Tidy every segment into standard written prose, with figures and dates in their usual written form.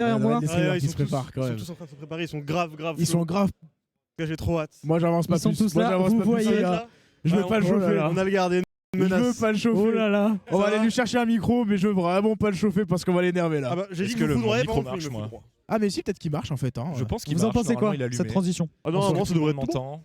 derrière moi. Les streamers qui se préparent quand même. Ils sont tous en train de se préparer, ils sont grave. Ils sont grave. J'ai trop hâte. Moi j'avance pas Ils sont plus. tous Moi là, j'avance vous pas plus. voyez. Je veux pas le chauffer. On a le gardé. Je veux pas le chauffer. Oh là là. On va aller lui chercher un micro, mais je veux vraiment pas le chauffer parce qu'on va l'énerver là. Ah bah, j'ai dit Est-ce que que le vous foudroyez, micro par contre, marche, il me moi foudroie. Ah mais si, peut-être qu'il marche en fait. Hein. Je pense qu'il Vous en marche, pensez quoi, normalement, il est cette allumé. transition? Ah non, non, ça devrait être bon. m'entend.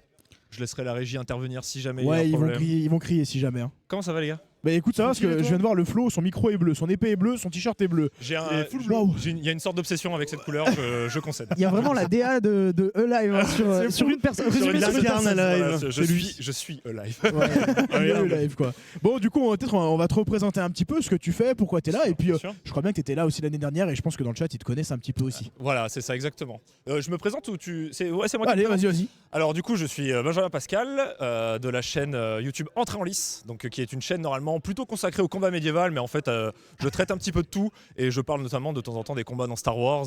Je laisserai la régie intervenir si jamais il y a Ouais, un problème. ils vont crier si jamais. Hein. Comment ça va les gars? Bah écoute, ça va parce que Tranquille, je viens de voir le flow, son micro est bleu, son épée est bleue, son t-shirt est bleu. J'ai un, Et full je- bleu. Waouh. j'ai une- il y a une sorte d'obsession avec cette couleur, je concède. Il y a vraiment la DA de E-Live hein, sur une personne. Sur Résumé une sur une incarne personne. live. Voilà, C'est lui. je suis live. Ouais, le live quoi. Bon, du coup, on va te représenter un petit peu ce que tu fais, pourquoi t'es là, et puis Bien sûr. je crois bien que t'étais là aussi l'année dernière, et je pense que dans le chat ils te connaissent un petit peu aussi. Voilà, c'est ça exactement. Je me présente ou tu... c'est moi qui Allez, me présente. vas-y. Alors du coup, je suis Benjamin Pascal de la chaîne YouTube Entrée en lice, donc qui est une chaîne normalement plutôt consacrée au combat médiéval, mais en fait, je traite un petit peu de tout et je parle notamment de temps en temps des combats dans Star Wars,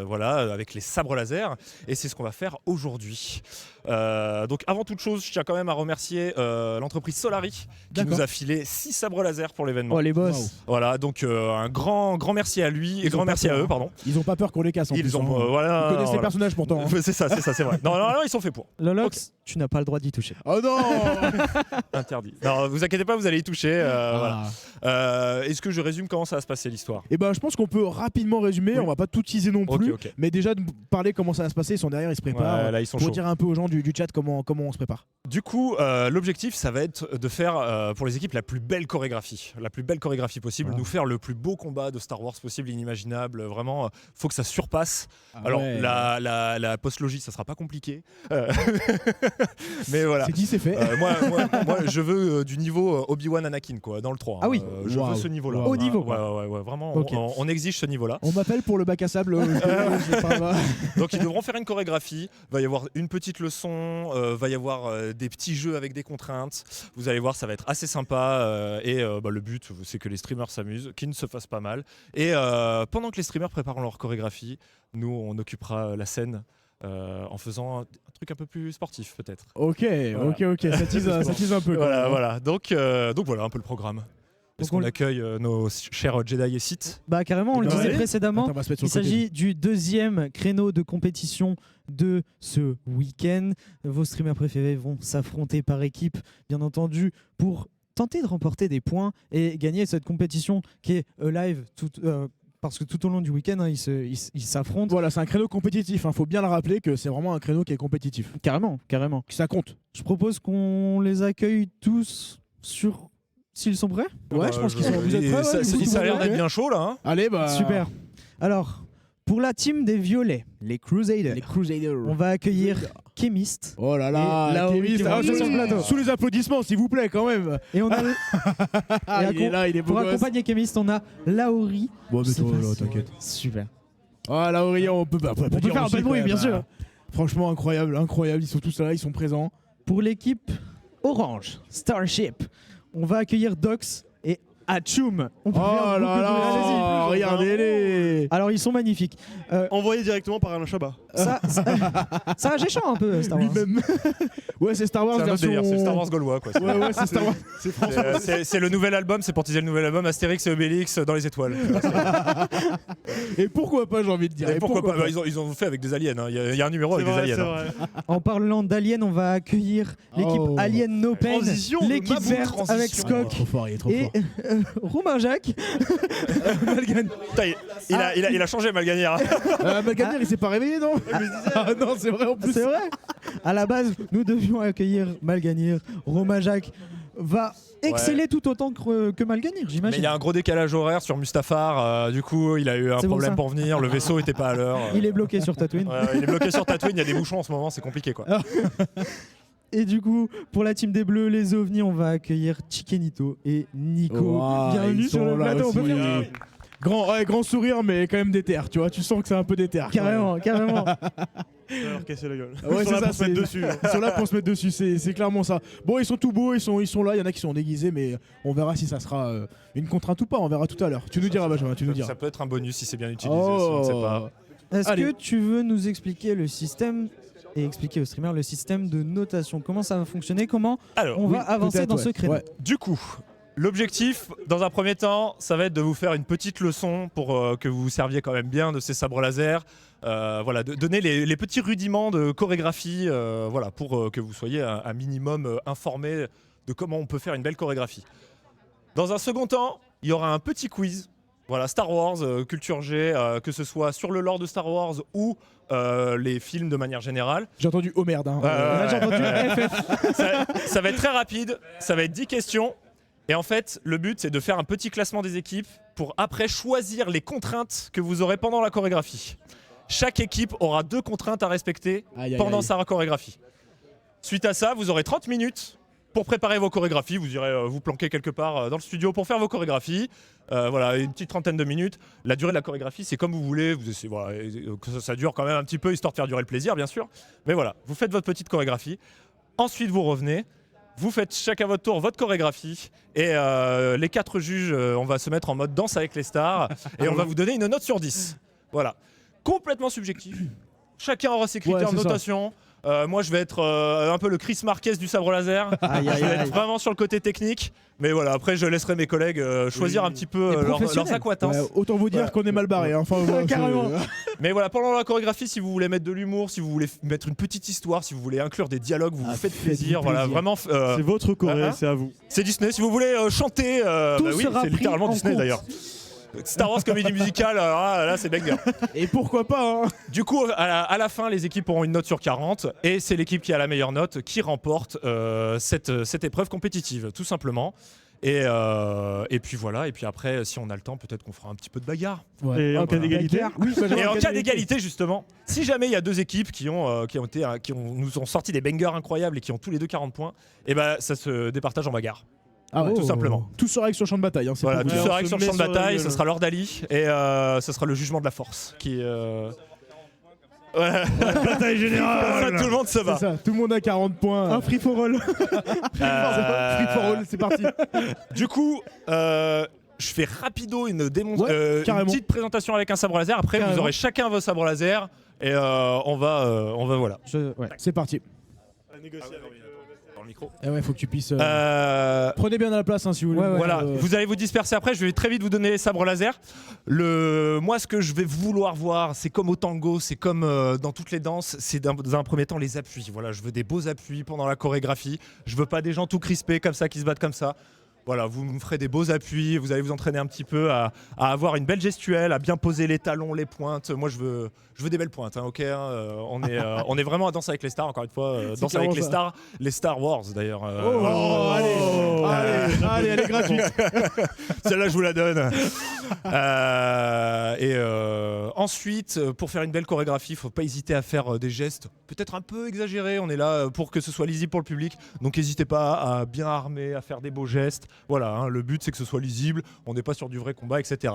voilà, avec les sabres laser, et c'est ce qu'on va faire aujourd'hui. Donc avant toute chose, je tiens quand même à remercier l'entreprise Solari qui D'accord. nous a filé 6 sabres laser pour l'événement. Oh les boss. Waouh. Voilà, donc un grand merci à lui et Ils ont grand pas merci à peur, eux, hein. pardon. Ils ont pas peur qu'on les casse en Ils plus. ont hein. voilà, Ils connaissent les voilà. personnages pourtant. hein. C'est ça, c'est vrai. Non, ils sont faits pour. Lolox, tu n'as pas le droit d'y toucher. Oh non. Interdit. Non, vous inquiétez pas, vous allez y toucher. Voilà. Ah. Est-ce que je résume comment ça va se passer l'histoire? Et ben je pense qu'on peut rapidement résumer, Oui. on va pas tout teaser non plus, Ok. mais déjà de parler comment ça va se passer, ils sont derrière, ils se préparent. Ouais, là, ils sont pour chauds. dire un peu aux gens du chat comment on se prépare. Du coup, l'objectif, ça va être de faire pour les équipes la plus belle chorégraphie possible, Voilà. nous faire le plus beau combat de Star Wars possible, inimaginable. Vraiment, faut que ça surpasse. Ah Alors, ouais. la post-logie, ça sera pas compliqué. Mais voilà. C'est dit, c'est fait. Moi, je veux du niveau Obi-Wan Anakin, quoi, dans le 3. Ah oui. Je Waouh. veux ce niveau-là. Waouh. Haut niveau, Ouais, quoi. ouais, vraiment, Ok. on exige ce niveau-là. On m'appelle pour le bac à sable. Je sais pas. Donc ils devront faire une chorégraphie, va y avoir une petite leçon, va y avoir des petits jeux avec des contraintes. Vous allez voir, ça va être assez sympa et le but c'est que les streamers s'amusent, qu'ils ne se fassent pas mal. Et pendant que les streamers préparent leur chorégraphie, nous on occupera la scène en faisant un truc un peu plus sportif peut-être. Ok, ça tease un peu. quand même. Voilà. Donc voilà un peu le programme. Est-ce Donc qu'on accueille nos chers Jedi et Sith? Bah carrément, on le Bah, disait allez. précédemment. Attends, on va se mettre sur Il le côté. s'agit du deuxième créneau de compétition de ce week-end. Vos streamers préférés vont s'affronter par équipe, bien entendu, pour tenter de remporter des points et gagner cette compétition qui est live parce que tout au long du week-end, hein, ils s'affrontent. Voilà, c'est un créneau compétitif. Faut bien le rappeler que c'est vraiment un créneau qui est compétitif. Carrément. Ça compte. Je propose qu'on les accueille tous sur... S'ils sont prêts? Ouais, je pense qu'ils sont. Vous êtes prêts? Ça, ouais, ça a l'air d'être ouais. bien chaud là. Hein. Allez, bah. Super. Alors, pour la team des violets, les Crusaders, Les Crusaders. on va accueillir Chemist. Oh là là, Et Laori Kémy, qui ça- rentre sur le plateau. Sous les applaudissements, s'il vous plaît, quand même. Et on a, Ah, Et il est là, il est beau pour gosse. accompagner Chemist, on a Laori. Bon, mais Je sais toi, pas là, si- t'inquiète. Super. Ah, là, Aurélien, on peut pas. On peut faire un peu de bruit, bien sûr. Franchement, incroyable. Ils sont tous là, ils sont présents. Pour l'équipe orange, Starship, on va accueillir Dox et Achum. On peut Oh faire là beaucoup de bruit. Allez-y. là, regardez-les. Alors, ils sont magnifiques. Envoyé directement par Alain Chabat. Ça a géchant un peu, Star Wars. Lui-même. Ouais, c'est Star Wars C'est un autre version. délire, c'est Star Wars gaulois quoi. Ouais, c'est Star Wars. C'est le nouvel album, c'est pour teaser le nouvel album Astérix et Obélix dans les étoiles. Et pourquoi pas, j'ai envie de dire. Et pourquoi pas, ils ont fait avec des aliens, hein. Il y a un numéro avec des aliens. hein. En parlant d'Alien, on va accueillir l'équipe Oh. Alien No Pain, Transition de l'équipe Mabou, verte transition. avec Skok Trop fort, il est trop et fort. Romain Jacques. Malgan. Putain, il a changé Malganière. Malganier, il s'est pas réveillé, non? Ah non, c'est vrai en plus. C'est vrai. À la base, nous devions accueillir Malganir. Romain Jacques va exceller tout autant que Malganir, Mais j'imagine. il y a un gros décalage horaire sur Mustafar, du coup il a eu un C'est pour problème ça. pour venir, le vaisseau était pas à l'heure. Il est bloqué sur Tatooine. Ouais, il est bloqué sur Tatooine, il y a des bouchons en ce moment, c'est compliqué quoi. Et du coup, pour la team des Bleus, les ovnis, on va accueillir Chikenito et Nico. Wow, Bienvenue ils sur sont le là plateau. On peut aussi. faire Grand sourire, mais quand même déter, tu vois. Tu sens que c'est un peu déter. carrément. Alors casser la gueule. Ouais, Ils sont c'est là ça, pour se mettre c'est- dessus. Ils sont là pour se mettre dessus, c'est clairement ça. Bon, ils sont tout beaux, ils sont là, il y en a qui sont déguisés, mais on verra si ça sera une contrainte ou pas, on verra tout à l'heure. Tu nous diras, Benjamin, tu nous diras. Ça peut être un bonus si c'est bien utilisé, on ne sait pas. Est-ce Allez. que tu veux nous expliquer le système et expliquer aux streamers le système de notation? Comment ça va fonctionner? Comment Alors, on va avancer peut-être, dans ouais. ce créneau? Ouais. du coup, L'objectif, dans un premier temps, ça va être de vous faire une petite leçon pour que vous vous serviez quand même bien de ces sabres laser. Voilà, de donner les petits rudiments de chorégraphie, voilà, pour que vous soyez un minimum informé de comment on peut faire une belle chorégraphie. Dans un second temps, il y aura un petit quiz. Voilà, Star Wars, culture G, que ce soit sur le lore de Star Wars ou les films de manière générale. J'ai entendu oh merde. Hein. J'ai entendu FF. Ça va être très rapide, ça va être 10 questions. Et en fait, le but, c'est de faire un petit classement des équipes pour après choisir les contraintes que vous aurez pendant la chorégraphie. Chaque équipe aura 2 contraintes à respecter pendant sa chorégraphie. Suite à ça, vous aurez 30 minutes pour préparer vos chorégraphies. Vous irez vous planquer quelque part dans le studio pour faire vos chorégraphies. Voilà, une petite trentaine de minutes. La durée de la chorégraphie, c'est comme vous voulez. Vous essayez, voilà, que ça dure quand même un petit peu, histoire de faire durer le plaisir, bien sûr. Mais voilà, vous faites votre petite chorégraphie. Ensuite, vous revenez. Vous faites chacun votre tour votre chorégraphie et les 4 juges, on va se mettre en mode danse avec les stars et on va vous donner une note sur 10. Voilà. Complètement subjectif. Chacun aura ses critères de notation. Moi, je vais être un peu le Chris Marquez du sabre laser. Je vais être vraiment sur le côté technique. Mais voilà, après, je laisserai mes collègues choisir un petit peu leurs acquaintances. Ouais, autant vous dire qu'on est mal barré. Hein. Enfin, Carrément. Mais voilà, pendant la chorégraphie, si vous voulez mettre de l'humour, si vous voulez mettre une petite histoire, si vous voulez inclure des dialogues, vous vous faites plaisir. Voilà, vraiment. C'est votre choré, c'est à vous. C'est Disney. Si vous voulez chanter, oui, c'est littéralement Disney d'ailleurs. Star Wars comédie musicale, là c'est banger. Et pourquoi pas hein. Du coup, à la fin, les équipes auront une note sur 40 et c'est l'équipe qui a la meilleure note qui remporte cette épreuve compétitive, tout simplement. Et puis voilà, et puis après, si on a le temps, peut-être qu'on fera un petit peu de bagarre. Ouais. Et en cas d'égalité Et en cas d'égalité, justement, si jamais il y a 2 équipes qui nous ont sorti des bangers incroyables et qui ont tous les 2 40 points, et ben ça se départage en bagarre. Ah ouais, tout simplement. Tout sera avec sur le champ de bataille. Hein, voilà, tout sera avec sur le champ de bataille, ce ça sera Lord Ali et ce sera le jugement de la force qui. Bataille générale. Ça, tout le monde se bat. C'est ça, tout le monde a 40 points. Un free for all. Free for all, c'est parti. Du coup, je fais rapido une petite présentation avec un sabre laser. Après, vous aurez chacun vos sabres laser et on va voilà. C'est parti. Dans le micro. Eh ouais, faut que tu puisses. Prenez bien à la place hein, si vous voulez. Voilà, vous allez vous disperser après. Je vais très vite vous donner les sabres laser. Moi, ce que je vais vouloir voir, c'est comme au tango, c'est comme dans toutes les danses, c'est dans un premier temps les appuis. Voilà, je veux des beaux appuis pendant la chorégraphie. Je veux pas des gens tout crispés comme ça qui se battent comme ça. Voilà, vous me ferez des beaux appuis, vous allez vous entraîner un petit peu à avoir une belle gestuelle, à bien poser les talons, les pointes. Moi, je veux des belles pointes, hein, ok on est vraiment à Danse avec les stars, encore une fois. Danse avec les Star Wars, d'ailleurs. Allez, elle est gratuite. Celle-là, je vous la donne. Ensuite, pour faire une belle chorégraphie, il ne faut pas hésiter à faire des gestes peut-être un peu exagérés. On est là pour que ce soit lisible pour le public. Donc, n'hésitez pas à bien armer, à faire des beaux gestes. Voilà, hein, le but c'est que ce soit lisible, on n'est pas sur du vrai combat, etc.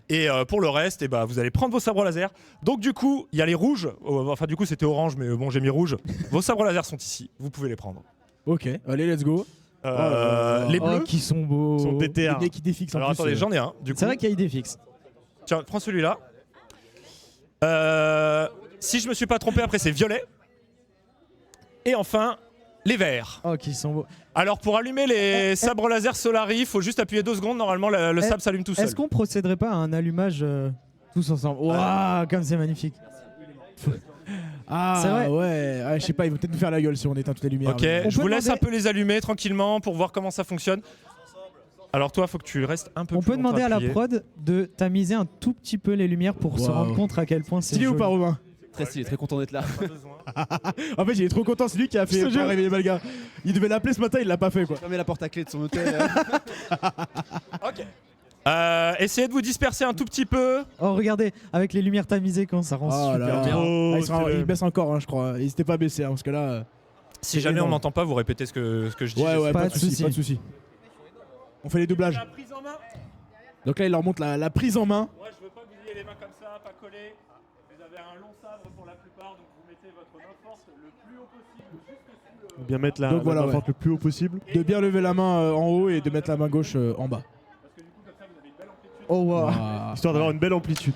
Et pour le reste, vous allez prendre vos sabres laser. Donc du coup, il y a les rouges, enfin du coup c'était orange, mais bon j'ai mis rouge. Vos sabres laser sont ici, vous pouvez les prendre. Ok, allez, let's go. Les bleus qui sont beaux. Sont DTR. Les qui défixent. Alors attendez, j'en ai un. Du coup. C'est vrai qu'il y a idée fixe. Tiens, prends celui-là. Si je me suis pas trompé, après c'est violet. Et enfin, les verts. Oh, qui sont beaux. Alors pour allumer les sabres laser Solari, il faut juste appuyer 2 secondes. Normalement, le sabre s'allume tout seul. Est-ce qu'on procéderait pas à un allumage tous ensemble? Waouh, comme c'est magnifique. Ah c'est vrai. Ouais, je sais pas, ils vont peut-être nous faire la gueule si on éteint toutes les lumières. Ok, je vous laisse un peu les allumer tranquillement pour voir comment ça fonctionne. Alors toi, faut que tu restes un peu On plus peut demander à la appuyé. prod de tamiser un tout petit peu les lumières pour se rendre compte à quel point c'est Stylé ou joli. pas, Romain? Très stylé, très content d'être là. En fait, il est trop content, c'est lui qui a fait réveiller Malga. Il devait l'appeler ce matin, il l'a pas fait quoi. Fermez la porte à clé de son hôtel. Ok. Essayez de vous disperser un tout petit peu. Oh, regardez, avec les lumières tamisées, quand ça rend super bien. Il baisse encore, hein, je crois. N'hésitez pas à baisser, hein, parce que là. Si jamais on m'entend pas, vous répétez ce que je dis. Ouais, pas pas de de soucis, souci. pas de soucis. On fait les doublages. La prise en main. Donc là, il leur montre la prise en main. Moi, je veux pas que vous ayez les mains comme ça, pas collées. Vous avez un long sabre pour la plupart, donc vous mettez votre main forte le plus haut possible, jusque sous le. Bien mettre la Donc voilà, main ouais. forte le plus haut possible. De bien lever la main en haut et de mettre la main gauche en bas. Oh, wow. Histoire d'avoir une belle amplitude.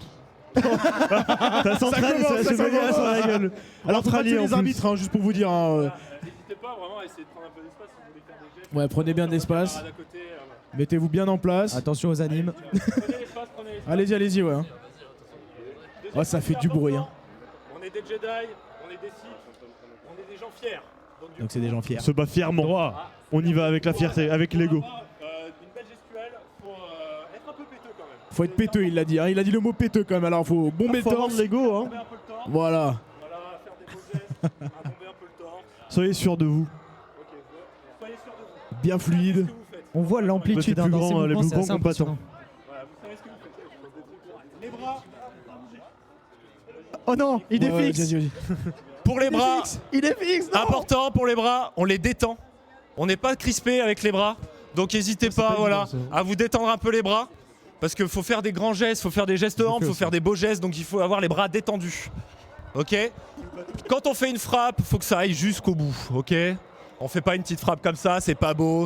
Ça s'entraîne, commence, c'est ça sur la gueule. Alors, faut pas tuer les arbitres, hein, juste pour vous dire. N'hésitez pas vraiment essayez de prendre un peu d'espace si vous voulez faire des jets. Ouais, prenez bien de l'espace. Camarades à côté, Mettez-vous bien en place. Attention aux animes. Prenez l'espace, prenez l'espace. Allez-y, allez-y, ouais. Oh, ça fait du bruit. Hein. On est des Jedi, on est des Sith, on est des gens fiers. Donc c'est des gens fiers. Se bat fièrement. On y va avec la fierté, avec l'ego. Une belle gestuelle, faut être un peu péteux quand même. Faut être péteux, il l'a dit. Hein. Il a dit le mot péteux quand même. Alors faut bomber le Faut avoir torse. de l'ego, hein. Bomber un peu le torse, Voilà. voilà, faire des beaux gestes, bomber un peu le torse. Soyez sûr de vous. Ok, soyez sûr de vous. Bien Vous savez fluide. ce que vous faites. On voit l'amplitude Bah, c'est dans plus ces grand, les mouvements, plus c'est grands assez combattants. impressionnant. Voilà, vous savez ce que vous faites. Les bras. Oh non, il est Ouais, fixe. vas-y, vas-y. Pour les bras, Il est fixe. non. important pour les bras, on les détend. On n'est pas crispé avec les bras. Donc n'hésitez pas, voilà, à vous détendre un peu les bras. Parce qu'il faut faire des grands gestes, il faut faire des gestes amples, il faut faire des beaux gestes, donc il faut avoir les bras détendus. Ok? Quand on fait une frappe, il faut que ça aille jusqu'au bout. Ok? On fait pas une petite frappe comme ça, c'est pas beau.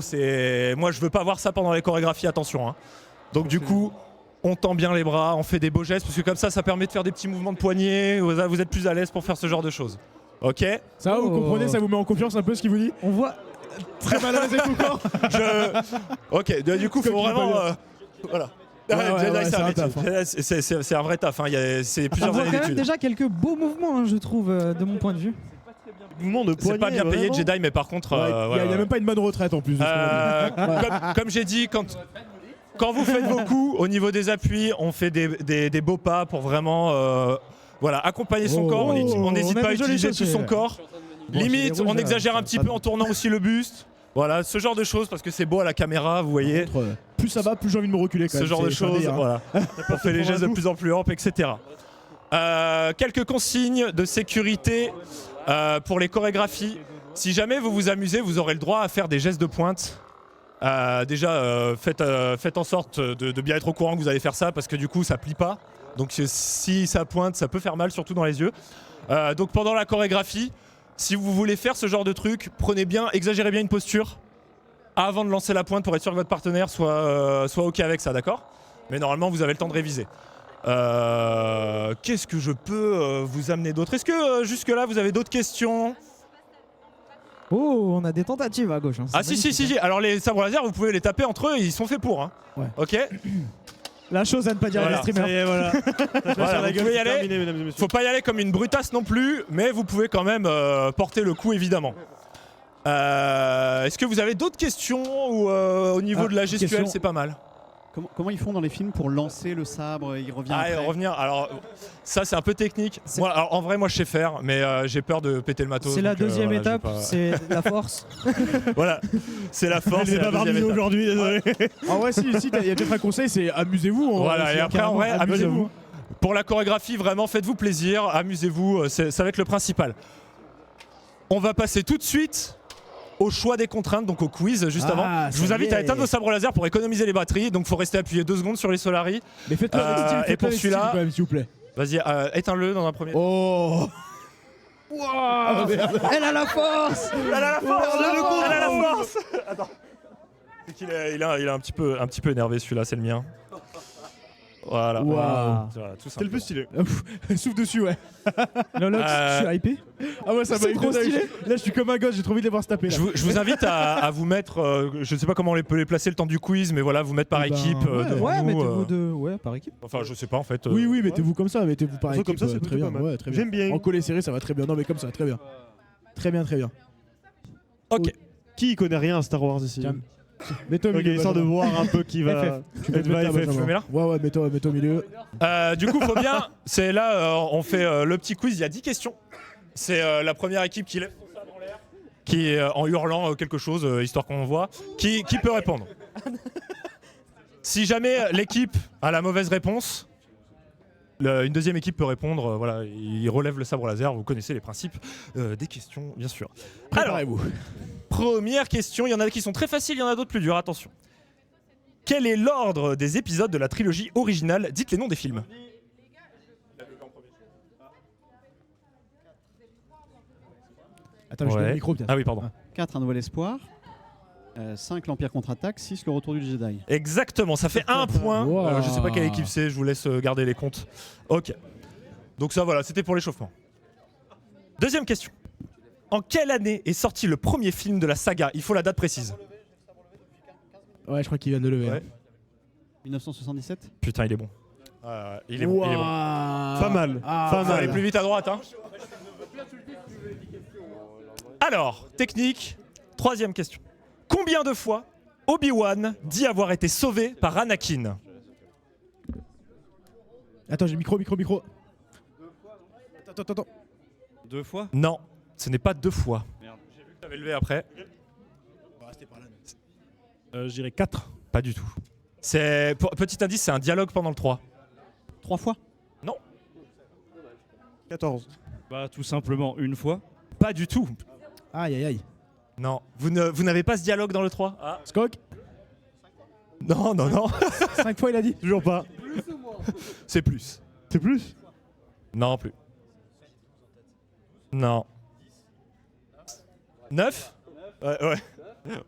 Moi je veux pas voir ça pendant les chorégraphies, attention. Hein. Donc du coup, on tend bien les bras, on fait des beaux gestes, parce que comme ça permet de faire des petits mouvements de poignet, vous êtes plus à l'aise pour faire ce genre de choses. Ok? Ça va, vous Oh. comprenez, ça vous met en confiance un peu ce qu'il vous dit? On voit. Très mal à l'aise avec mon corps. Ok, du coup, Comme faut tu l'as vraiment. pas voilà. Ouais, Jedi, ouais, c'est c'est un un métier. taf, hein. C'est un vrai taf. Hein. C'est On plusieurs voit années quand même d'études. déjà quelques beaux mouvements, hein, je trouve, de mon point de vue. Mouvement de poignet. C'est pas bien payé vraiment. Jedi, mais par contre. Il y a même pas une bonne retraite en plus. De ce qu'on a dit. Comme j'ai dit, quand vous faites vos coups, au niveau des appuis, on fait des beaux pas pour vraiment accompagner son Oh. corps. On n'hésite On a pas à des jolies utiliser tout chaussures, son là. corps. Bon, Limite, c'est des rouges, on exagère là, un petit ça peu en tournant aussi le buste. Voilà, ce genre de choses, parce que c'est beau à la caméra, vous voyez. Par contre, plus ça va, plus j'ai envie de me reculer quand Ce même. genre de C'est un choses, délire, hein. voilà. On fait les gestes de plus en plus amples, etc. Quelques consignes de sécurité pour les chorégraphies. Si jamais vous vous amusez, vous aurez le droit à faire des gestes de pointe. Faites en sorte de bien être au courant que vous allez faire ça, parce que du coup ça plie pas. Donc si ça pointe, ça peut faire mal, surtout dans les yeux. Donc pendant la chorégraphie, si vous voulez faire ce genre de truc, exagérez bien une posture avant de lancer la pointe pour être sûr que votre partenaire soit OK avec ça, d'accord? Mais normalement, vous avez le temps de réviser. Qu'est-ce que je peux vous amener d'autre? Est-ce que jusque-là, vous avez d'autres questions? Oh, on a des tentatives à gauche. Hein. C'est Ah si. magnifique, Alors les sabres laser, vous pouvez les taper entre eux, ils sont faits pour. Hein. Ouais. Ok. La chose à ne pas dire Voilà. à les streamers. Ça y est, voilà. Voilà, La vous gueule, pouvez y c'est aller. terminé, mesdames et messieurs. Faut pas y aller comme une brutasse non plus, mais vous pouvez quand même porter le coup évidemment. Est-ce que vous avez d'autres questions ou au niveau de la gestuelle, question. c'est pas mal? Comment ils font dans les films pour lancer le sabre? Il revient Ah, et après. revenir. Alors ça c'est un peu technique. Moi, alors, en vrai, moi je sais faire, mais j'ai peur de péter le matos. C'est la donc, deuxième voilà, étape, j'ai pas- c'est la force. Voilà, c'est la force. Elle c'est est la bavardisée deuxième étape. aujourd'hui, désolé. Ah ouais, si, il y a peut-être un conseil, c'est amusez-vous. Voilà, et après en vrai, amusez-vous. Pour la chorégraphie, vraiment faites-vous plaisir, amusez-vous, ça va être le principal. On va passer tout de suite au choix des contraintes, donc au quiz juste Ah, avant. Je ça vous y invite est. à éteindre vos sabres laser pour économiser les batteries, donc faut rester appuyé 2 secondes sur les Solari. Mais faites-le avec style, et faites-le pour avec style celui-là- quand même, s'il vous plaît. Vas-y, éteins-le dans un premier temps. Oh. Waouh. Elle a la force. Elle a la force, elle a la force. Attends. C'est qu'il est- il a un petit peu énervé celui-là, c'est le mien. Voilà. Waouh. Voilà, tout C'est le plus simplement. stylé. Souffle dessus, ouais. Lolox, je suis hypé. Ah ouais, ça C'est m'a trop stylé. Là, je suis comme un gosse, j'ai trop envie de les voir se taper. Là. Je vous invite à vous mettre, je ne sais pas comment on peut les placer le temps du quiz, mais voilà, vous mettre par Eh ben, équipe devant Ouais, nous, mettez-vous deux. Ouais, par équipe. Enfin, je sais pas en fait. Oui, mettez-vous comme ça, mettez-vous par Ça, équipe. comme ça, c'est très plutôt bien. pas mal. Ouais, très bien. J'aime bien. En collé serré, ça va très bien. Non, mais comme ça, très bien. Très bien, très bien. Ok. Qui connaît rien à Star Wars ici? Tiens, Mets-toi au Ok, milieu. histoire de Benjamin. voir un peu qui va. Tu peux te va mettre là, FF. Benjamin. Je me mets là Ouais, mets-toi au milieu. Du coup, faut bien. C'est là, on fait le petit quiz. Il y a 10 questions. C'est la première équipe qui lève son sabre en l'air, qui en hurlant quelque chose, histoire qu'on voit, qui peut répondre. Si jamais l'équipe a la mauvaise réponse, une deuxième équipe peut répondre. Voilà, il relève le sabre laser. Vous connaissez les principes des questions, bien sûr. Alors, Préparez-vous. première question. Il y en a qui sont très faciles, il y en a d'autres plus dures. Attention. Quel est l'ordre des épisodes de la trilogie originale? Dites les noms des films. Attends, je mets Ouais. le micro peut-être. Ah oui, pardon. 4, Un Nouvel Espoir. 5, L'Empire contre-attaque. 6, Le Retour du Jedi. Exactement, ça fait un point. Wow. Je sais pas quelle équipe c'est, je vous laisse garder les comptes. Ok. Donc ça voilà, c'était pour l'échauffement. Deuxième question. En quelle année est sorti le premier film de la saga? Il faut la date précise. Ouais, je crois qu'il vient de lever. Ouais. hein. 1977. Putain, il est bon. Il est bon, il est bon. Pas mal. Ah, Pas Faut aller mal. plus vite à droite. Hein. Alors, technique, troisième question. Combien de fois Obi-Wan dit avoir été sauvé par Anakin? Attends, j'ai micro. Attends. 2 fois. Non, ce n'est pas 2 fois. Merde. J'ai vu que tu avais levé après. Je dirais 4. Pas du tout. Petit indice, c'est un dialogue pendant le 3. 3 fois. 14. Bah tout simplement une fois. Pas du tout. Aïe. Non. Vous n'avez pas ce dialogue dans le 3? Ah. Skok, Non. 5 fois il a dit. Toujours pas. C'est plus. C'est plus? Non plus. Non. 9? Ouais.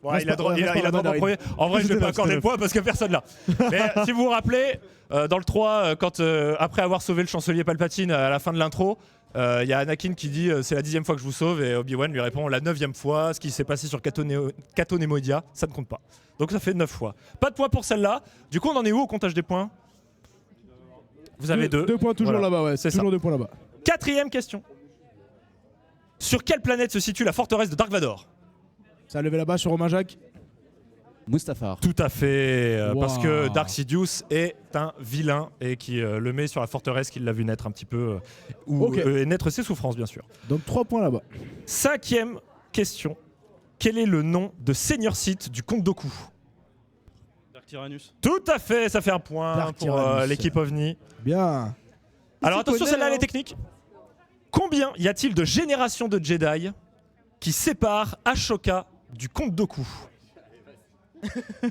Bon, Reste il a pas- droit reste pas il a la droit en mandarine. premier. En vrai, je vais C'était pas neuf, accorder le c'était point parce que personne l'a. Mais si vous vous rappelez, dans le 3, quand après avoir sauvé le chancelier Palpatine à la fin de l'intro, il y a Anakin qui dit c'est la 10e fois que je vous sauve et Obi-Wan lui répond la 9e fois. Ce qui s'est passé sur Cato Nemoidia, ça ne compte pas. Donc ça fait 9 fois. Pas de points pour celle-là. Du coup, on en est où au comptage des points? Vous avez 2. 2 points toujours Voilà. là-bas, ouais. C'est Toujours 2 points là-bas. 4e question. Sur quelle planète se situe la forteresse de Dark Vador? Ça a levé là-bas sur Romain Jacques. Mustafar. Tout à fait, parce que Wow. Dark Sidious est un vilain et qui le met sur la forteresse qu'il l'a vu naître un petit peu, Ok. et naître ses souffrances bien sûr. Donc 3 points là-bas. 5e question. Quel est le nom de Seigneur Sith du Comte Dooku? Dark Tyrannus. Tout à fait, ça fait un point Dark pour Tyrannus. l'équipe OVNI. Bien. Alors attention, connaît, celle-là elle hein. est technique. Combien y a-t-il de générations de Jedi qui séparent Ashoka du Comte Dooku?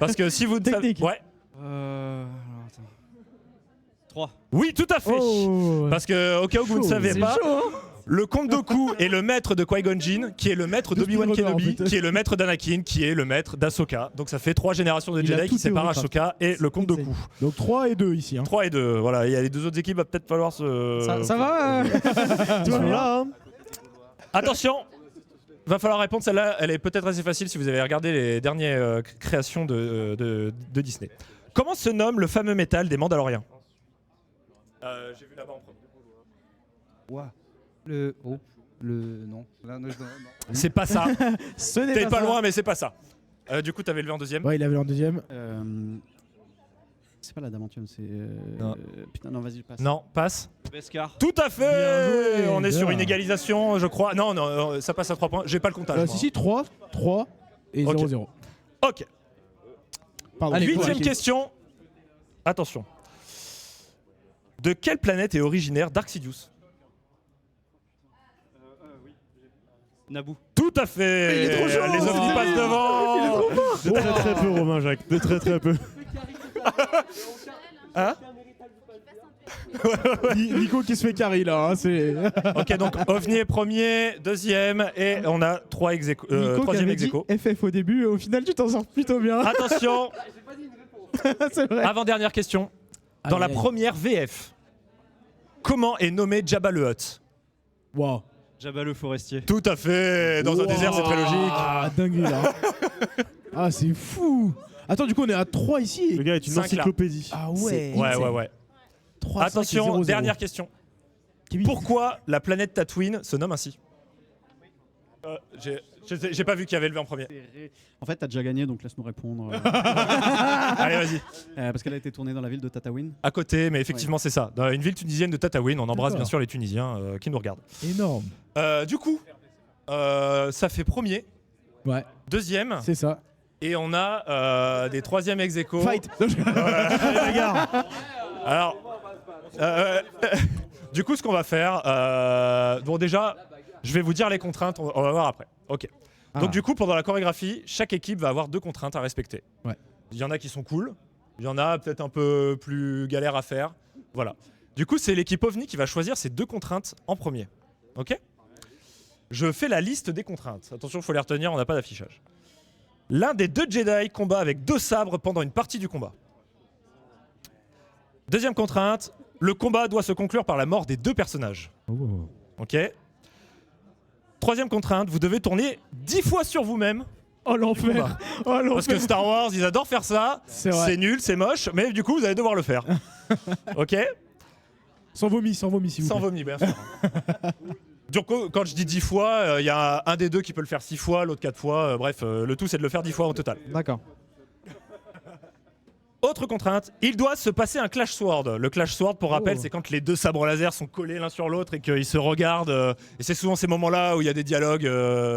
Parce que si vous ne savez... Technique. Ouais. Alors, attends. 3. Oui, tout à fait. Oh. Parce que au cas où vous ne Chaud. savez C'est pas, chaud, hein. le Comte Dooku est le maître de Qui-Gon Jinn, qui est le maître De d'Obi-Wan Spielberg, en Kenobi, fait. qui est le maître d'Anakin, qui est le maître d'Ahsoka. Donc ça fait 3 générations de Il a Jedi tout qui séparent théorie, Ahsoka et le Comte Insane. Dooku. Donc 3 et 2 ici. Hein. 3 et 2, voilà. Il y a les 2 autres équipes, va peut-être falloir se... Ça va Ils sont là, hein. Attention, va falloir répondre. Celle-là, elle est peut-être assez facile si vous avez regardé les dernières créations de Disney. Comment se nomme le fameux métal des Mandaloriens? J'ai vu là-bas en premier. Ouah. Le. Oh. Le. Non. Là, non, non. C'est pas ça. Ce n'est T'es pas ça. loin, mais c'est pas ça. Du coup, t'avais levé en deuxième. Ouais, il avait en deuxième. C'est pas l'adamantium, c'est. Non. Putain, non, vas-y, je passe. Non, passe. Beskar. Tout à fait. Bien joué, On est sur bien. une égalisation, je crois. Non, ça passe à 3 points. J'ai pas le comptage. moi. Si, 3 et Ok. 0-0. Ok. Pardon. Allez, 8e cool. question. Attention. De quelle planète est originaire Dark Sidious? Naboo. Tout à fait. Il est trop chaud. Les ovnis passent devant. De très peu, Romain Jacques. De très peu. Hein? Nico qui se fait carry là. Hein, c'est... Ok, donc OVNI est premier, deuxième, et on a 3 Nico qui troisième avait ex dit aequo. FF au début, au final tu t'en sors plutôt bien. Attention, C'est vrai. avant-dernière question. Dans la Aïe, aïe. première VF, comment est nommé Jabba le Hutt? Waouh. Jabba le forestier. Tout à fait. Dans un désert, c'est très logique. Ah, dingue là. Ah, c'est fou. Attends, du coup, on est à 3 ici. Le gars est une 5 là. encyclopédie. Ah ouais. Ouais. 3, Attention, dernière question. Pourquoi la planète Tatooine se nomme ainsi? J'ai pas vu qui avait levé en premier. En fait, t'as déjà gagné, donc laisse-nous répondre. Allez, vas-y. Parce qu'elle a été tournée dans la ville de Tatooine. À côté, mais effectivement, c'est ça. Dans une ville tunisienne de Tataouine. On embrasse D'accord. bien sûr les Tunisiens qui nous regardent. Énorme. Du coup, ça fait premier, Ouais, deuxième, c'est ça. et on a des troisièmes ex aequo. Fight. Alors, du coup, ce qu'on va faire, bon déjà, je vais vous dire les contraintes, on va voir après. Ok. Ah. Donc du coup, pendant la chorégraphie, chaque équipe va avoir 2 contraintes à respecter. Ouais. Il y en a qui sont cool, il y en a peut-être un peu plus galère à faire. Voilà. Du coup, c'est l'équipe OVNI qui va choisir ces 2 contraintes en premier. Ok ? Je fais la liste des contraintes. Attention, il faut les retenir, on n'a pas d'affichage. L'un des 2 Jedi combat avec 2 sabres pendant une partie du combat. Deuxième contrainte, le combat doit se conclure par la mort des 2 personnages. Oh. Ok. Troisième contrainte, vous devez tourner 10 fois sur vous-même. Oh l'enfer. Oh l'enfer. Parce que Star Wars, ils adorent faire ça. C'est vrai. C'est nul, c'est moche, mais du coup, vous allez devoir le faire. Ok? Sans vomi, s'il vous Sans plaît. vomi, bien sûr. Donc, quand je dis 10 fois, il y a un des deux qui peut le faire 6 fois, l'autre 4 fois. Bref, le tout, c'est de le faire 10 fois au total. D'accord. Autre contrainte, il doit se passer un Clash Sword. Le Clash Sword, pour rappel, Oh. c'est quand les deux sabres laser sont collés l'un sur l'autre et qu'ils se regardent. Et c'est souvent ces moments-là où il y a des dialogues.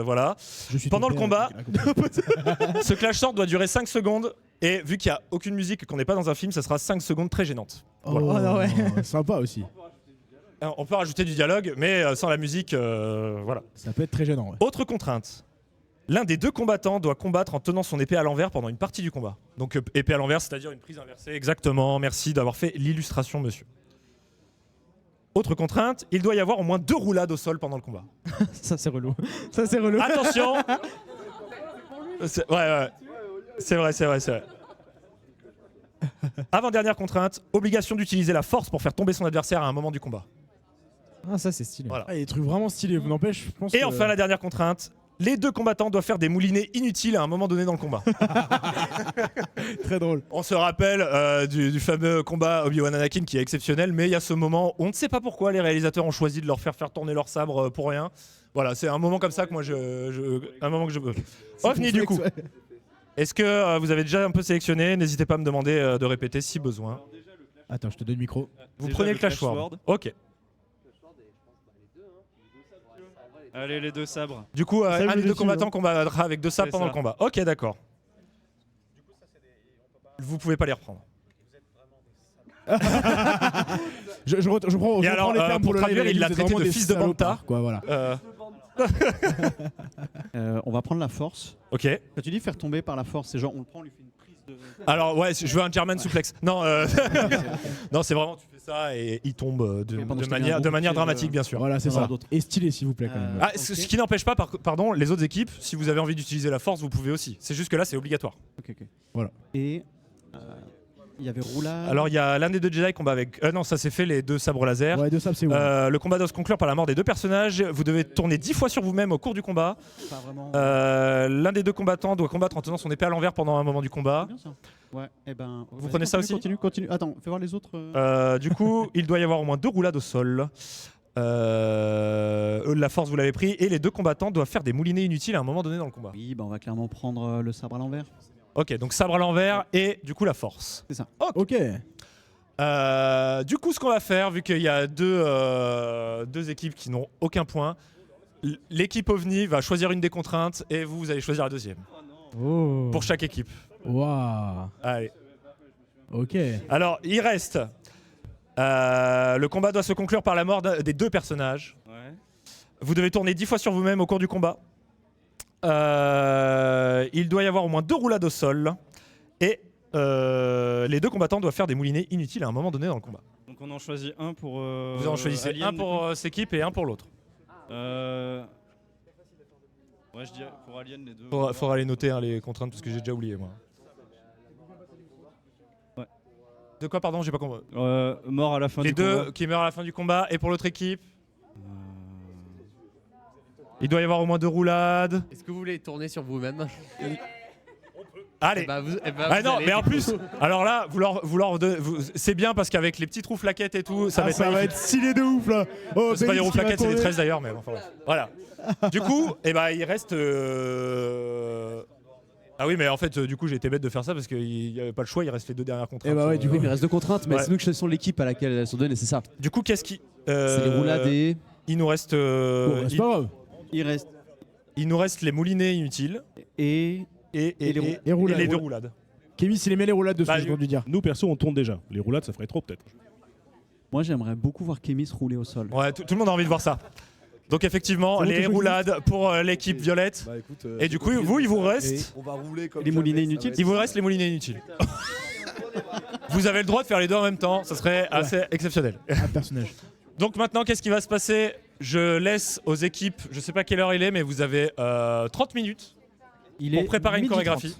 Voilà. Je suis Pendant ton le père. combat, ce Clash Sword doit durer 5 secondes. Et vu qu'il n'y a aucune musique et qu'on n'est pas dans un film, ça sera 5 secondes très gênantes. Oh, Voilà. Oh, ouais. Sympa aussi. Alors, on peut rajouter du dialogue, mais sans la musique, voilà. Ça peut être très gênant. Ouais. Autre contrainte. L'un des deux combattants doit combattre en tenant son épée à l'envers pendant une partie du combat. Donc épée à l'envers, c'est-à-dire une prise inversée. Exactement, merci d'avoir fait l'illustration, monsieur. Autre contrainte, il doit y avoir au moins 2 roulades au sol pendant le combat. Ça, c'est relou. Ça, c'est relou. Attention. Ouais. C'est vrai. Avant-dernière contrainte, obligation d'utiliser la force pour faire tomber son adversaire à un moment du combat. Ah, ça, c'est stylé. Voilà. Ah, il y a des trucs vraiment stylés. N'empêche, je pense. Et que- enfin, la dernière contrainte, les deux combattants doivent faire des moulinets inutiles à un moment donné dans le combat. Très drôle. On se rappelle du fameux combat Obi-Wan Anakin qui est exceptionnel, mais il y a ce moment où on ne sait pas pourquoi les réalisateurs ont choisi de leur faire tourner leur sabre pour rien. Voilà, c'est un moment comme ça que moi un moment que je veux. OVNI du coup. Ouais. Est-ce que vous avez déjà un peu sélectionné? N'hésitez pas à me demander de répéter si besoin. Attends, je te donne le micro. Vous Déjà, prenez le le Clash Clash Sword. Sword. Ok. Allez, les deux sabres. Du coup, Ça un me des deux décide, combattants hein. combattra avec 2 sabres C'est pendant ça. le combat. Ok, d'accord. Vous pouvez pas les reprendre. Je reprends Et alors, les termes pour le traduire, live, il l'a vous êtes traité vraiment de des fils de salopards, Banta. quoi, voilà. On va prendre la force. Ok. Quand tu dis faire tomber par la force, c'est genre on le prend, on lui fait une prise de. Alors ouais, je veux un German suplex. Non, non, c'est vraiment tu fais ça et il tombe de, Et pendant de ce temps, il y a manière, un de bon manière pied, dramatique, bien sûr. Voilà, c'est Il y en aura ça. d'autres. Et stylé, s'il vous plaît, quand même. Ah, ce qui n'empêche pas, pardon, les autres équipes, si vous avez envie d'utiliser la force, vous pouvez aussi. C'est juste que là, c'est obligatoire. Ok. Voilà. Et il y avait roulade. Alors il y a l'un des deux Jedi combat avec. Non, ça c'est fait les 2 sabres laser. Ouais, de ça, c'est où Le combat doit se conclure par la mort des 2 personnages. Vous devez tourner 10 fois sur vous-même au cours du combat. Pas vraiment. L'un des deux combattants doit combattre en tenant son épée à l'envers pendant un moment du combat. C'est bien ça. Ouais. Et ben. Vous vas-y, prenez ça continue, aussi Continue. Attends, fais voir les autres. Du coup, il doit y avoir au moins 2 roulades au sol. La force, vous l'avez pris. Et les 2 combattants doivent faire des moulinets inutiles à un moment donné dans le combat. Oui, bah on va clairement prendre le sabre à l'envers. Ok, donc sabre à l'envers et du coup la force. C'est ça. Ok. Du coup, ce qu'on va faire, vu qu'il y a deux équipes qui n'ont aucun point, l'équipe OVNI va choisir une des contraintes et vous allez choisir la deuxième. Oh. Pour chaque équipe. Waouh. Allez. Ok. Alors, il reste. Le combat doit se conclure par la mort des 2 personnages. Ouais. Vous devez tourner 10 fois sur vous-même au cours du combat. Il doit y avoir au moins 2 roulades au sol. Et les 2 combattants doivent faire des moulinets inutiles à un moment donné dans le combat. Donc on en choisit un pour. Vous en choisissez Alien, un du pour coup. cette équipe et un pour l'autre. Ouais, je dirais pour Alien les deux. Faudra les noter hein, les contraintes parce que j'ai déjà oublié moi. Ouais. De quoi pardon, j'ai pas compris. Mort à la fin Les du 2 combat. qui meurent à la fin du combat et pour l'autre équipe, il doit y avoir au moins 2 roulades. Est-ce que vous voulez tourner sur vous-même? Allez. Bah, Ah non, mais en plus, alors là, c'est bien parce qu'avec les petits trous flaquettes et tout, ça va être ça va magnifique. être stylé de ouf là. Oh, C'est pas des Bélix roues qui va plaquettes, c'est des tourner. 13 d'ailleurs, mais bon, enfin, bref. Voilà. Du coup, il reste. Ah oui, mais en fait, du coup, j'ai été bête de faire ça parce qu'il n'y avait pas le choix, il reste les 2 dernières contraintes. Et bah ouais, du coup, il reste 2 contraintes, mais Ouais. c'est nous qui choisissons l'équipe à laquelle elles sont données, c'est ça. Du coup, qu'est-ce qui. C'est les roulades et. Il nous reste. Bon, c'est pas grave. Il nous reste les moulinets inutiles et les roulades. et les 2 roulades. Kémy, s'il aimait les roulades de ce Bah, que j'ai entendu dire. Nous, perso, on tourne déjà. Les roulades, ça ferait trop, peut-être. Moi, j'aimerais beaucoup voir Kémis rouler au sol. Ouais, tout le monde a envie de voir ça. Donc effectivement, C'est bon, les t'es roulades pour l'équipe violette. Bah, écoute, Et du coup, vous, il vous reste. on va rouler comme Les moulinets jamais, ça inutiles. va Il être- vous reste les moulinets inutiles. Vous avez le droit de faire les 2 en même temps, ça serait assez exceptionnel. Un personnage. Donc maintenant, qu'est-ce qui va se passer? Je laisse aux équipes, je sais pas quelle heure il est, mais vous avez 30 minutes pour préparer une 12h30. chorégraphie.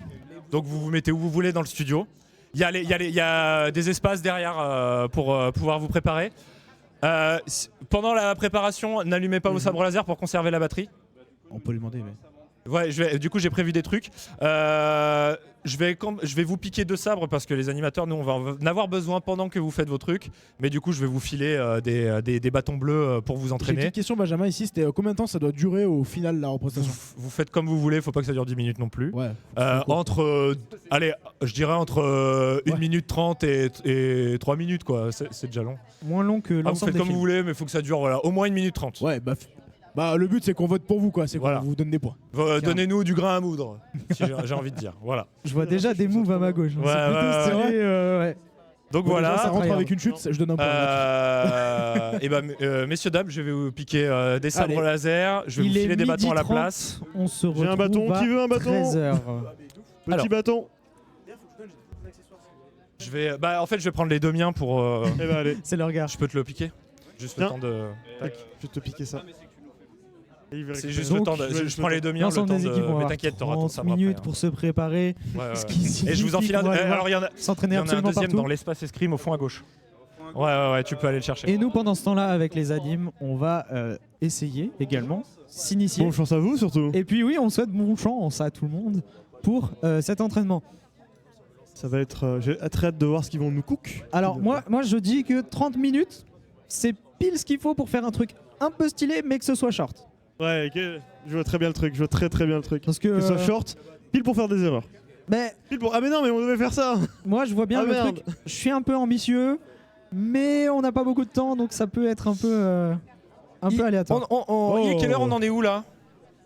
Donc vous vous mettez où vous voulez dans le studio. Il y a des espaces derrière pour pouvoir vous préparer. Pendant la préparation, n'allumez pas vos sabres laser pour conserver la batterie. On peut lui demander, mais. Ouais, du coup j'ai prévu des trucs. Je vais vous piquer 2 sabres parce que les animateurs, nous on va en avoir besoin pendant que vous faites vos trucs. Mais du coup je vais vous filer des bâtons bleus pour vous J'ai une entraîner. petite question, Benjamin, ici, c'était combien de temps ça doit durer au final la représentation? Vous faites comme vous voulez, faut pas que ça dure 10 minutes non plus. Ouais. Allez, je dirais entre 1 Ouais. minute 30 et 3 minutes quoi, c'est déjà long. Moins long que Vous l'ensemble faites des comme vous films. voulez, mais faut que ça dure au moins 1 minute 30. Ouais, bah le but c'est qu'on vote pour vous, quoi. C'est Voilà. qu'on vous donne des points. Donnez-nous du grain à moudre, si j'ai envie de dire. Voilà. Je vois déjà des moves à ma gauche. Ouais, C'est plutôt ouais, stylé, ouais. Donc Bon, voilà. déjà, ça rentre Incroyable. avec une chute, je donne un point. Et messieurs dames, je vais vous piquer des sabres Allez. laser. Je vais Il vous est filer des bâtons à la 12h30. place. On se retrouve J'ai un bâton, à qui veut un bâton 13h. Petit Alors. bâton. En fait, je vais prendre les 2 miens pour. Eh ben allez, C'est le regard. Je peux te le piquer. Juste le Tiens. temps de. tac, je vais te piquer ça. Et il va C'est récupérer. juste le temps de. Donc, Je prends les 2 miens, le temps L'ensemble des équipes vont de. Mais avoir t'inquiète, t'auras ton 30 sabre minutes après, hein. pour se préparer. Ouais, ouais, Ce ouais. qui signifie Et je vous enfile un. qu'on va devoir Alors, il y en a s'entraîner un absolument deuxième partout. dans l'espace escrime au fond à gauche. Ouais, tu peux aller le chercher. Et nous, pendant ce temps-là, avec les animes, on va essayer également, s'initier. Bonne chance à vous surtout. Et puis oui, on souhaite bon chance à tout le monde pour cet entraînement. Ça va être. J'ai très hâte de voir ce qu'ils vont nous cook. Alors moi je dis que 30 minutes, c'est pile ce qu'il faut pour faire un truc un peu stylé, mais que ce soit short. Ouais, ok. Je vois très bien le truc. Je vois très très bien le truc. Parce que Que ce soit short, pile pour faire des erreurs. mais Pile pour. Ah mais non, mais on devait faire ça. moi je vois bien Ah, le merde. truc. Je suis un peu ambitieux, mais on n'a pas beaucoup de temps, donc ça peut être un peu aléatoire. Il est quelle heure? On en est où là?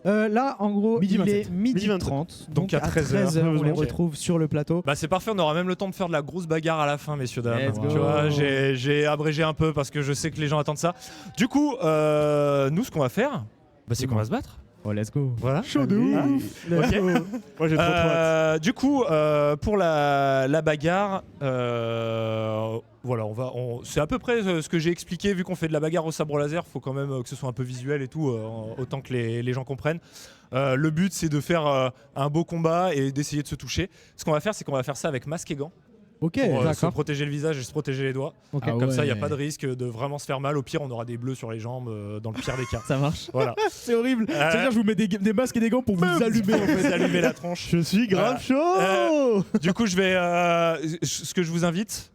Là, en gros, Midi il 27. est midi Midi 27. 30. Donc à 13h, 13h, on les ok. retrouve sur le plateau. Bah c'est parfait, on aura même le temps de faire de la grosse bagarre à la fin, messieurs dames. Let's go. Tu vois, j'ai abrégé un peu parce que je sais que les gens attendent ça. Du coup, nous, ce qu'on va faire, c'est qu'on va se battre. Oh, let's go. Voilà. Chaud de ouf. Ok. Moi j'ai trop hâte. Du coup, pour la bagarre, voilà, c'est à peu près ce que j'ai expliqué. Vu qu'on fait de la bagarre au sabre laser, faut quand même que ce soit un peu visuel et tout, autant que les gens comprennent. Le but, c'est de faire un beau combat et d'essayer de se toucher. Ce qu'on va faire, c'est qu'on va faire ça avec masque et gants. Ok, Pour se d'accord. protéger le visage et se protéger les doigts. Ok. Ah Comme ça, il n'y a ouais. pas de risque de vraiment se faire mal. Au pire, on aura des bleus sur les jambes, dans le pire des cas. Ça marche. Voilà. C'est horrible. C'est-à-dire, je vous mets des masques et des gants pour vous allumer. On peut allumer la tronche. Je suis grave chaud. Du coup, ce que je vous invite,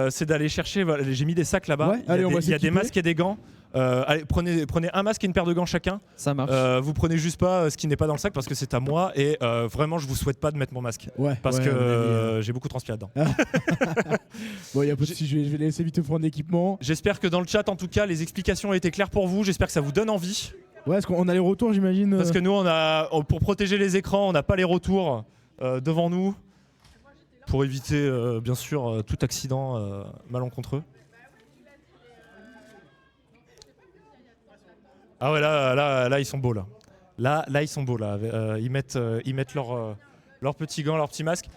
c'est d'aller chercher. Voilà, j'ai mis des sacs là-bas. Ouais, allez, on va il y a des s'équiper. masques et des gants. Allez, prenez un masque et une paire de gants chacun. Ça marche. Vous prenez juste pas ce qui n'est pas dans le sac parce que c'est à moi et vraiment, je vous souhaite pas de mettre mon masque Ouais. parce ouais, que on a dit, j'ai beaucoup transpiré dedans. Bon, il y a pas de souci, je vais laisser vite prendre l'équipement. J'espère que dans le chat, en tout cas, les explications ont été claires pour vous. J'espère que ça vous donne envie. Ouais, est-ce qu'on a les retours, j'imagine Parce que nous, pour protéger les écrans, on n'a pas les retours devant nous pour éviter, bien sûr, tout accident malencontreux. Ah ouais, là, ils sont beaux là. Là, ils sont beaux là. Ils mettent leurs petits gants, leurs petits masques.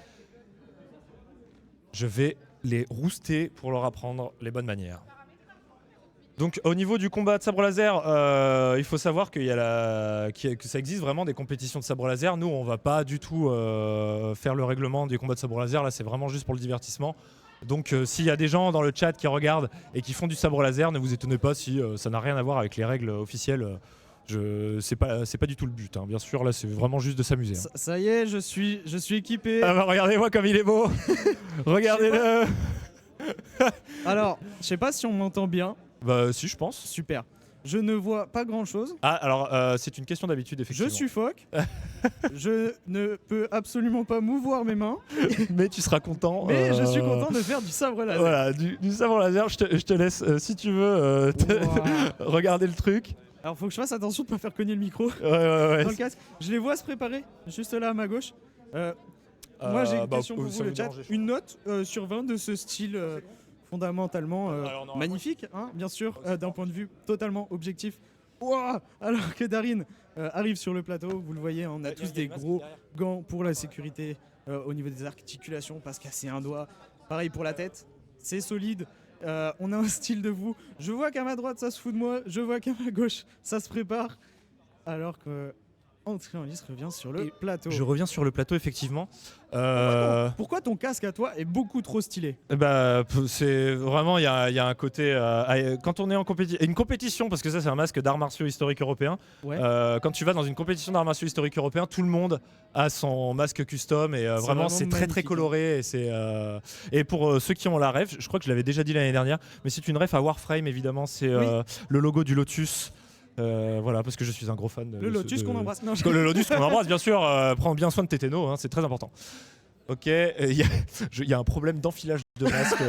Je vais les rouster pour leur apprendre les bonnes manières. Donc au niveau du combat de sabre laser, il faut savoir que ça existe vraiment des compétitions de sabre laser. Nous, on va pas du tout faire le règlement des combats de sabre laser. Là, c'est vraiment juste pour le divertissement. Donc s'il y a des gens dans le chat qui regardent et qui font du sabre laser, ne vous étonnez pas si ça n'a rien à voir avec les règles officielles. C'est pas du tout le but, hein. Bien sûr, là, c'est vraiment juste de s'amuser, hein. Ça y est, je suis équipé. Ah bah, regardez-moi comme il est beau. Regardez-le. Alors, je sais pas si on m'entend bien. Bah si, je pense. Super. Je ne vois pas grand-chose. Ah alors c'est une question d'habitude, Je effectivement. suffoque. Je ne peux absolument pas mouvoir mes mains. Mais tu seras content. Mais je suis content de faire du sabre laser. Voilà, du sabre laser. Je te laisse, si tu veux, Ouah. regarder le truc. Alors, faut que je fasse attention de ne pas faire cogner le micro Ouais. dans le casque. Je les vois se préparer, juste là à ma gauche. Moi, j'ai une question pour vous, le chat. Une note sur 20 de ce style fondamentalement magnifique, hein, bien sûr, d'un point de vue totalement objectif. Ouah, alors que Darine arrive sur le plateau, vous le voyez, on a tous des gros gants pour la sécurité au niveau des articulations, parce casser un doigt. Pareil pour la tête, c'est solide. On a un style de vous. Je vois qu'à ma droite ça se fout de moi, je vois qu'à ma gauche ça se prépare. Alors que Entrée en lice revient sur le plateau. Je reviens sur le plateau, effectivement. Pourquoi ton casque à toi est beaucoup trop stylé? Bah, c'est vraiment, il y a un côté. Quand on est en une compétition, parce que ça, c'est un masque d'arts martiaux historiques européens. Ouais. Quand tu vas dans une compétition d'arts martiaux historiques européens, tout le monde a son masque custom et vraiment, c'est très très magnifique, coloré. Et pour ceux qui ont la ref, je crois que je l'avais déjà dit l'année dernière, mais c'est une ref à Warframe, évidemment. C'est le logo du Lotus. Voilà, parce que je suis un gros fan. Le Lotus qu'on embrasse. Non, Le Lotus qu'on embrasse, bien sûr. Prends bien soin de tes ténos, hein, c'est très important. Ok, il y a un problème d'enfilage de masque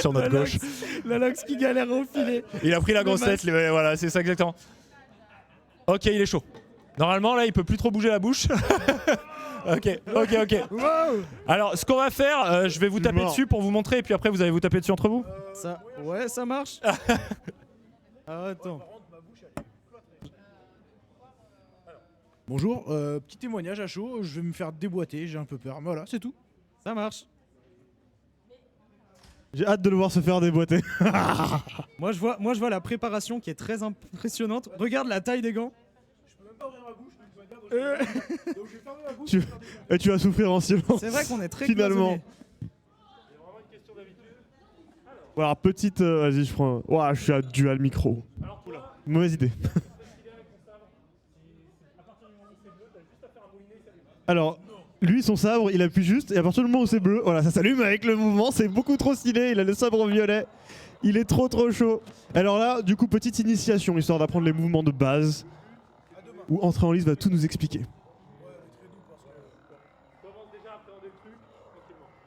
sur notre gauche. La Lox qui galère au filet. Il a pris la grosse tête, voilà, c'est ça exactement. Ok, il est chaud. Normalement, là, il peut plus trop bouger la bouche. Ok. Wow. Alors, ce qu'on va faire, je vais vous taper dessus pour vous montrer, et puis après, vous allez vous taper dessus entre vous. Ouais, ça marche. Attends. Bonjour, petit témoignage à chaud, je vais me faire déboîter, j'ai un peu peur. Voilà, c'est tout. Ça marche. J'ai hâte de le voir se faire déboîter. Moi je vois la préparation qui est très impressionnante. Regarde la taille des gants. Je peux même pas ouvrir ma bouche, donc je vais fermer ma bouche. Et tu vas souffrir en silence. C'est vrai qu'on est très Finalement. cloisonnés. Alors, petite. Vas-y, je prends. Ouah, je suis à dual micro. Mauvaise idée. Alors, lui, son sabre, il appuie juste, et à partir du moment où c'est bleu, voilà, ça s'allume avec le mouvement, c'est beaucoup trop stylé, il a le sabre violet, il est trop chaud. Alors là, du coup, petite initiation, histoire d'apprendre les mouvements de base, où Entrée en lice va tout nous expliquer.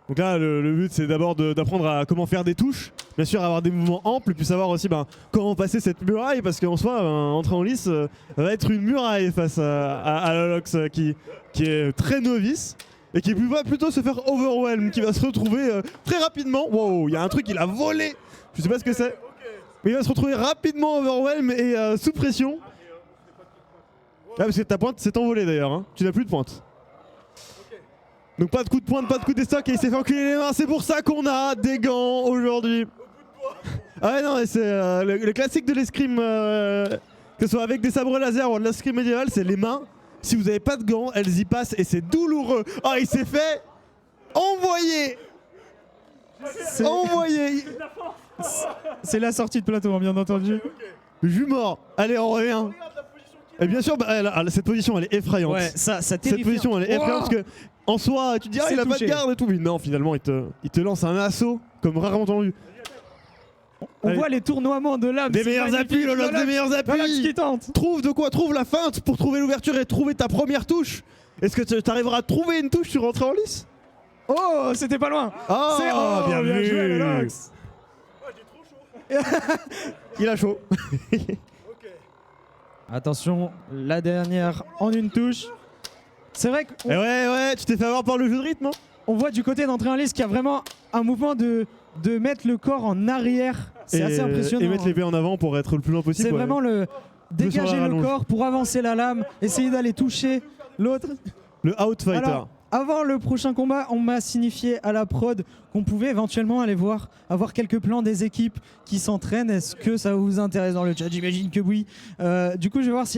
Donc là, le but, c'est d'abord d'apprendre à comment faire des touches, bien sûr avoir des mouvements amples, puis savoir aussi comment passer cette muraille, parce qu'en soi, Entrée en lice va être une muraille face à la Lox qui est très novice, et qui va plutôt se faire overwhelm, qui va se retrouver très rapidement. Wow, il y a un truc, il a volé. Je sais pas ce que c'est. Mais il va se retrouver rapidement overwhelm et sous pression. Ah, parce que ta pointe s'est envolée d'ailleurs, hein. Tu n'as plus de pointe. Donc pas de coup de pointe, pas de coup d'estoc, et il s'est fait enculer les mains. C'est pour ça qu'on a des gants aujourd'hui. Ah ouais, non, c'est le classique de l'escrime, que ce soit avec des sabres laser ou de l'escrime médiéval, c'est les mains. Si vous n'avez pas de gants, elles y passent et c'est douloureux. Ah, il s'est fait envoyer. Envoyer. C'est la sortie de plateau, hein, bien entendu. Je suis mort. Allez, on revient. Et bien sûr, cette position, elle est effrayante. Ouais, ça terrifie. Cette position, elle est effrayante parce que en soi, tu te dis, il a pas de garde et tout. Mais non, finalement, il te lance un assaut comme rarement entendu. On voit les tournoiements de l'âme. Des meilleurs appuis, Lolox, des meilleurs appuis. Qui tente. Trouve la feinte pour trouver l'ouverture et trouver ta première touche. Est-ce que tu arriveras à trouver une touche sur Entrée en lice? Oh, c'était pas loin. Oh, bien vu. joué, Lolox. Il a chaud. Attention, la dernière en une touche. C'est vrai qu'on ouais, tu t'es fait avoir par le jeu de rythme. on voit du côté d'Entrée en lice qu'il y a vraiment un mouvement de mettre le corps en arrière. C'est assez impressionnant. Et mettre l'épée en avant pour être le plus loin possible. C'est vraiment le dégager le rallonge. corps pour avancer la lame, essayer d'aller toucher l'autre. Le outfighter. Alors, avant le prochain combat, on m'a signifié à la prod qu'on pouvait éventuellement aller avoir quelques plans des équipes qui s'entraînent. Est-ce que ça vous intéresse dans le chat? J'imagine que oui. Du coup, je vais voir si